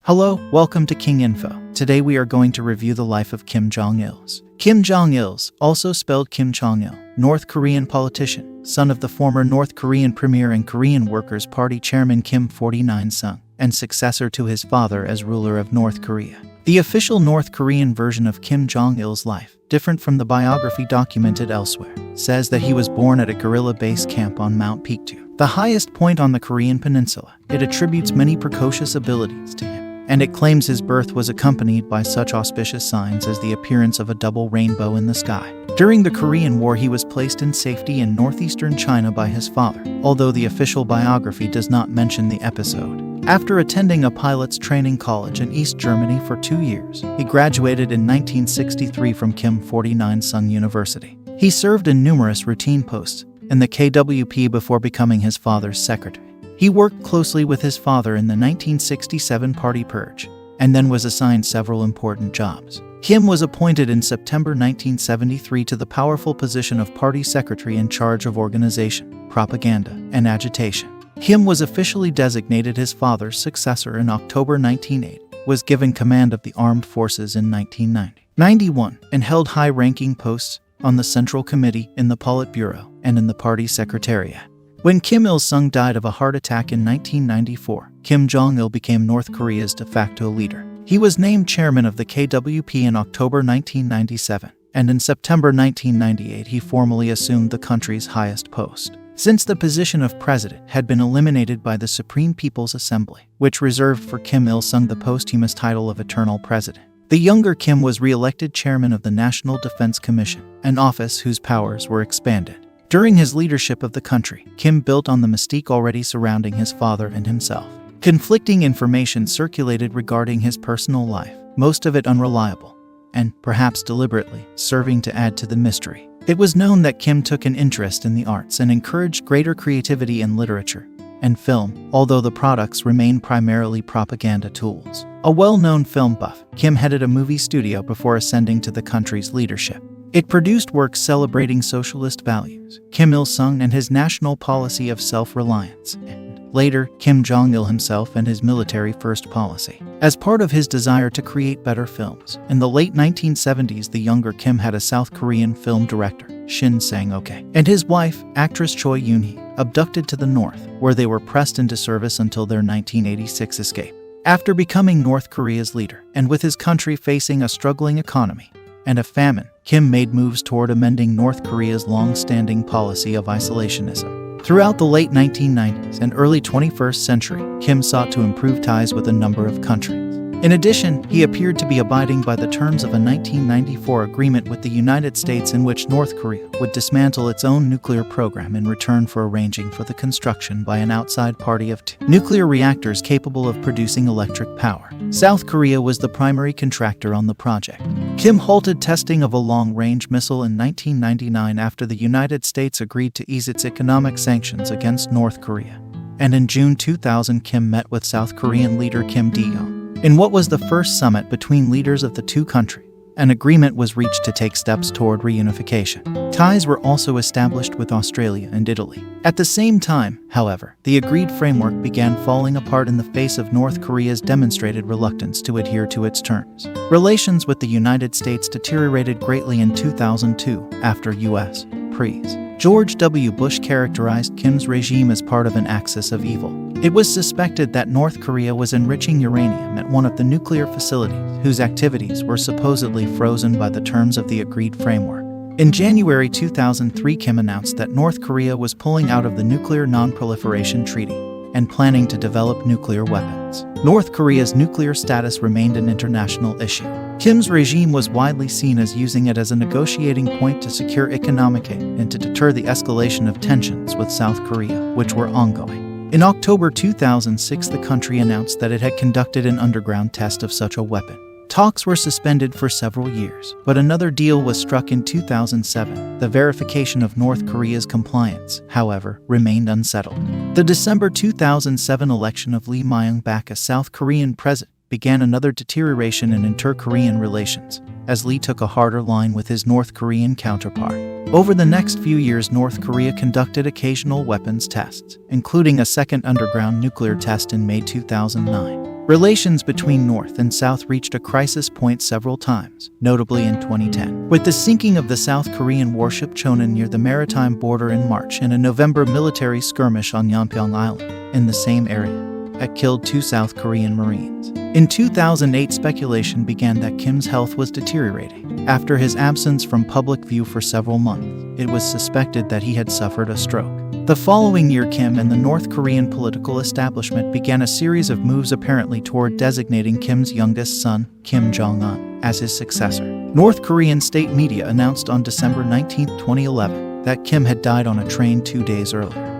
Hello, welcome to King Info. Today we are going to review the life of Kim Jong Il's. Kim Jong Il's, also spelled Kim Chong-il, North Korean politician, son of the former North Korean premier and Korean Workers' Party chairman Kim 49-sung, and successor to his father as ruler of North Korea. The official North Korean version of Kim Jong Il's life, different from the biography documented elsewhere, says that he was born at a guerrilla base camp on Mount Pektu, the highest point on the Korean peninsula. It attributes many precocious abilities to him, and it claims his birth was accompanied by such auspicious signs as the appearance of a double rainbow in the sky. During the Korean War, he was placed in safety in northeastern China by his father, although the official biography does not mention the episode. After attending a pilot's training college in East Germany for 2 years, he graduated in 1963 from Kim 49-sung University. He served in numerous routine posts in the KWP before becoming his father's secretary. He worked closely with his father in the 1967 Party Purge, and then was assigned several important jobs. Kim was appointed in September 1973 to the powerful position of party secretary in charge of organization, propaganda, and agitation. Kim was officially designated his father's successor in October 1980, was given command of the armed forces in 1990-91, and held high-ranking posts on the Central Committee, in the Politburo, and in the party secretariat. When Kim Il-sung died of a heart attack in 1994, Kim Jong-il became North Korea's de facto leader. He was named chairman of the KWP in October 1997, and in September 1998 he formally assumed the country's highest post. Since the position of president had been eliminated by the Supreme People's Assembly, which reserved for Kim Il-sung the posthumous title of Eternal President, the younger Kim was re-elected chairman of the National Defense Commission, an office whose powers were expanded. During his leadership of the country, Kim built on the mystique already surrounding his father and himself. Conflicting information circulated regarding his personal life, most of it unreliable, and, perhaps deliberately, serving to add to the mystery. It was known that Kim took an interest in the arts and encouraged greater creativity in literature and film, although the products remained primarily propaganda tools. A well-known film buff, Kim headed a movie studio before ascending to the country's leadership. It produced works celebrating socialist values, Kim Il-sung and his national policy of self-reliance, and later, Kim Jong-il himself and his military-first policy. As part of his desire to create better films, in the late 1970s the younger Kim had a South Korean film director, Shin Sang-ok, and his wife, actress Choi Eun-hee, abducted to the north, where they were pressed into service until their 1986 escape. After becoming North Korea's leader, and with his country facing a struggling economy and a famine, Kim made moves toward amending North Korea's long-standing policy of isolationism. Throughout the late 1990s and early 21st century, Kim sought to improve ties with a number of countries. In addition, he appeared to be abiding by the terms of a 1994 agreement with the United States in which North Korea would dismantle its own nuclear program in return for arranging for the construction by an outside party of 2 nuclear reactors capable of producing electric power. South Korea was the primary contractor on the project. Kim halted testing of a long-range missile in 1999 after the United States agreed to ease its economic sanctions against North Korea. And in June 2000, Kim met with South Korean leader Kim Dae-jung. In what was the first summit between leaders of the two countries, an agreement was reached to take steps toward reunification. Ties were also established with Australia and Italy. At the same time, however, the agreed framework began falling apart in the face of North Korea's demonstrated reluctance to adhere to its terms. Relations with the United States deteriorated greatly in 2002 after U.S. President George W. Bush characterized Kim's regime as part of an axis of evil. It was suspected that North Korea was enriching uranium at one of the nuclear facilities, whose activities were supposedly frozen by the terms of the agreed framework. In January 2003, Kim announced that North Korea was pulling out of the Nuclear Non-Proliferation Treaty and planning to develop nuclear weapons. North Korea's nuclear status remained an international issue. Kim's regime was widely seen as using it as a negotiating point to secure economic aid and to deter the escalation of tensions with South Korea, which were ongoing. In October 2006, the country announced that it had conducted an underground test of such a weapon. Talks were suspended for several years, but another deal was struck in 2007. The verification of North Korea's compliance, however, remained unsettled. The December 2007 election of Lee Myung-bak as South Korean president began another deterioration in inter-Korean relations, as Lee took a harder line with his North Korean counterpart. Over the next few years, North Korea conducted occasional weapons tests, including a second underground nuclear test in May 2009. Relations between North and South reached a crisis point several times, notably in 2010, with the sinking of the South Korean warship Jong Un near the maritime border in March and a November military skirmish on Yeonpyeong Island, in the same area, that killed 2 South Korean Marines. In 2008, speculation began that Kim's health was deteriorating. After his absence from public view for several months, it was suspected that he had suffered a stroke. The following year, Kim and the North Korean political establishment began a series of moves apparently toward designating Kim's youngest son, Kim Jong Un, as his successor. North Korean state media announced on December 19, 2011, that Kim had died on a train 2 days earlier.